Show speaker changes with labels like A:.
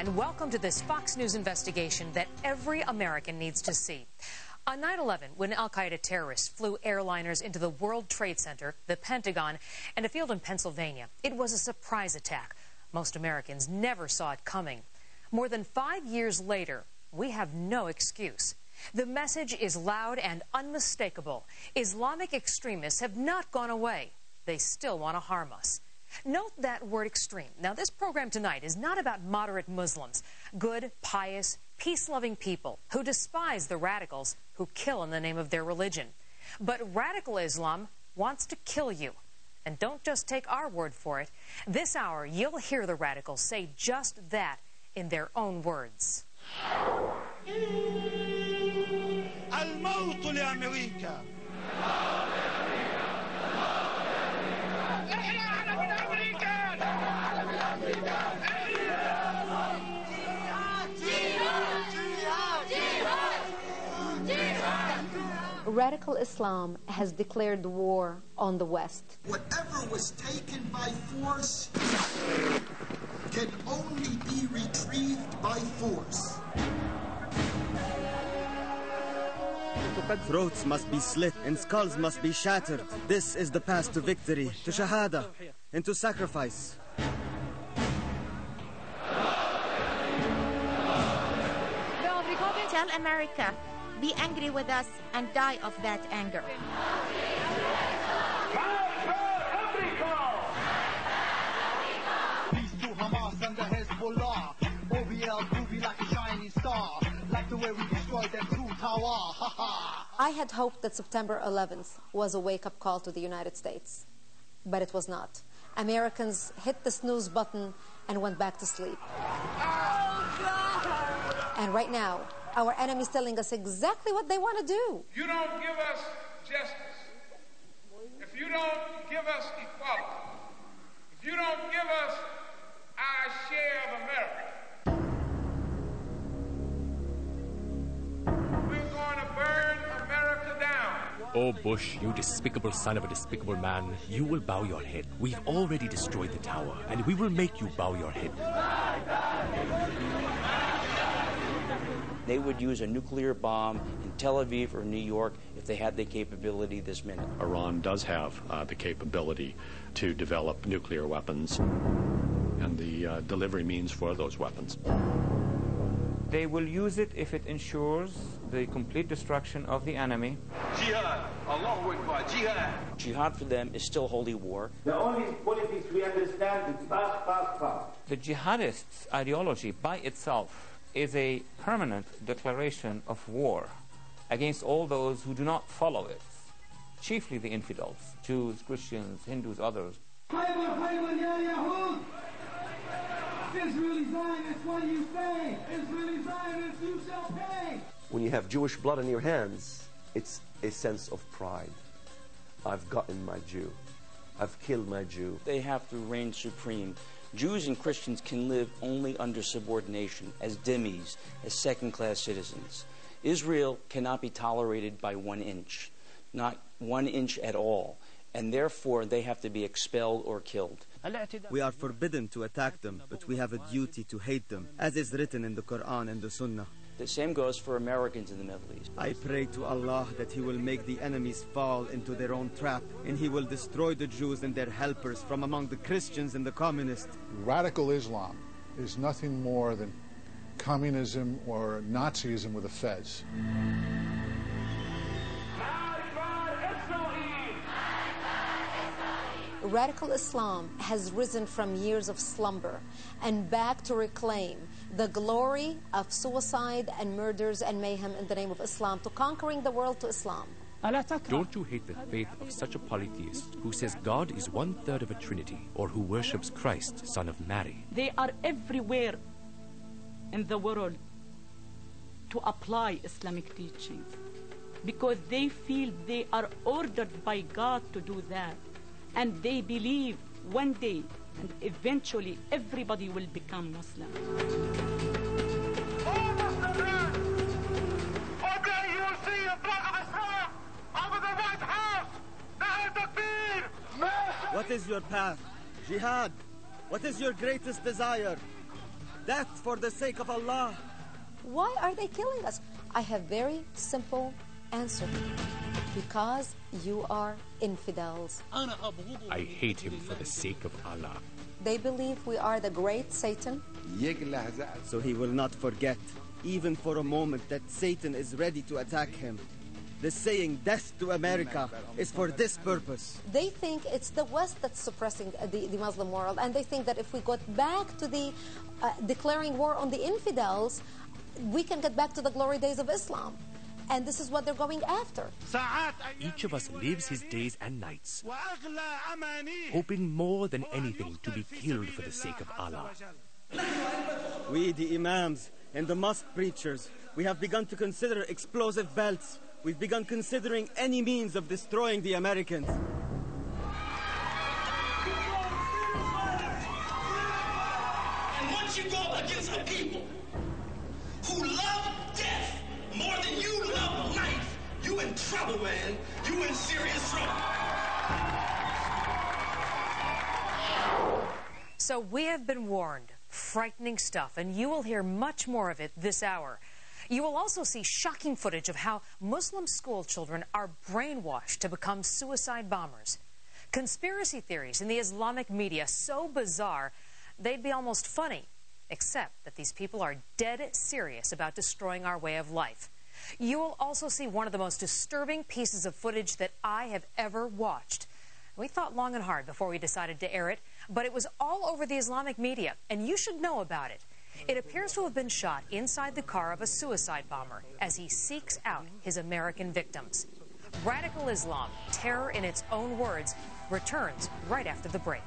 A: and welcome to this Fox News investigation that every American needs to see. On 9/11, when al-Qaeda terrorists flew airliners into the World Trade Center, the Pentagon, and a field in Pennsylvania, it was a surprise attack. Most Americans never saw it coming. More than 5 years later, we have no excuse. The message is loud and unmistakable. Islamic extremists have not gone away. They still want to harm us. Note that word extreme. Now, this program tonight is not about moderate Muslims, good, pious, peace-loving people who despise the radicals who kill in the name of their religion. But radical Islam wants to kill you. And don't just take our word for it. This hour, you'll hear the radicals say just that in their own words.
B: الموت لأمريكا.
C: Radical Islam has declared war on the West.
D: Whatever was taken by force can only be retrieved by force.
E: Throats must be slit and skulls must be shattered. This is the path to victory, to shahada, and to sacrifice.
F: Tell America, be angry with us and die of that anger.
G: Peace to Hamas and the Hezbollah. OBL groovy like a shining star. Like the way we destroyed them through Tower.
C: I had hoped that September 11th was a wake-up call to the United States, but it was not. Americans hit the snooze button and went back to sleep.
H: Oh, God!
C: And right now, our enemy's telling us exactly what they want to do.
I: You don't give us justice, if you don't give us equality, if you don't give us our share of America, we're going to burn America down.
J: Oh, Bush, you despicable son of a despicable man, you will bow your head. We've already destroyed the tower, and we will make you bow your head.
K: They would use a nuclear bomb in Tel Aviv or New York if they had the capability this minute.
L: Iran does have the capability to develop nuclear weapons and the delivery means for those weapons.
M: They will use it if it ensures the complete destruction of the enemy.
N: Jihad, Allahu Akbar, jihad.
K: Jihad for them is still holy war.
O: The only politics we understand is fast, fast, fast.
M: The jihadist ideology by itself is a permanent declaration of war against all those who do not follow it, chiefly the infidels, Jews, Christians, Hindus, others.
G: Israeli Zionists, what do you say? Israeli Zionists, you shall pay.
P: When you have Jewish blood on your hands, it's a sense of pride. I've gotten my Jew. I've killed my Jew.
K: They have to reign supreme. Jews and Christians can live only under subordination, as dhimmis, as second-class citizens. Israel cannot be tolerated by 1 inch, not 1 inch at all, and therefore they have to be expelled or killed.
E: We are forbidden to attack them, but we have a duty to hate them, as is written in the Quran and the Sunnah.
K: The same goes for Americans in the Middle East.
E: I pray to Allah that He will make the enemies fall into their own trap, and He will destroy the Jews and their helpers from among the Christians and the communists.
Q: Radical Islam is nothing more than communism or Nazism with the feds.
C: Radical Islam has risen from years of slumber and back to reclaim the glory of suicide and murders and mayhem in the name of Islam, to conquering the world to Islam.
J: Don't you hate the faith of such a polytheist who says God is 1/3 of a Trinity, or who worships Christ, son of Mary?
R: They are everywhere in the world to apply Islamic teachings because they feel they are ordered by God to do that. And they believe one day and eventually everybody will become Muslim.
I: All Muslims, one day you will see a flag of Islam over the White House.
E: What is your path? Jihad. What is your greatest desire? That for the sake of Allah.
C: Why are they killing us? I have very simple answer. Because you are infidels.
J: I hate him for the sake of Allah.
C: They believe we are the great Satan.
E: So he will not forget, even for a moment, that Satan is ready to attack him. The saying, death to America, is for this purpose.
C: They think it's the West that's suppressing the Muslim world, and they think that if we got back to the declaring war on the infidels, we can get back to the glory days of Islam. And this is what they're going after.
J: Each of us lives his days and nights, hoping more than anything to be killed for the sake of Allah.
E: We, the imams and the mosque preachers, we have begun to consider explosive belts. We've begun considering any means of destroying the Americans.
S: And once you go against a people who love death more than you love life, you in trouble, man. You in serious trouble.
A: So we have been warned. Frightening stuff, and you will hear much more of it this hour. You will also see shocking footage of how Muslim school children are brainwashed to become suicide bombers. Conspiracy theories in the Islamic media so bizarre, they'd be almost funny, except that these people are dead serious about destroying our way of life. You will also see one of the most disturbing pieces of footage that I have ever watched. We thought long and hard before we decided to air it, but it was all over the Islamic media, and you should know about it. It appears to have been shot inside the car of a suicide bomber as he seeks out his American victims. Radical Islam, terror in its own words, returns right after the break.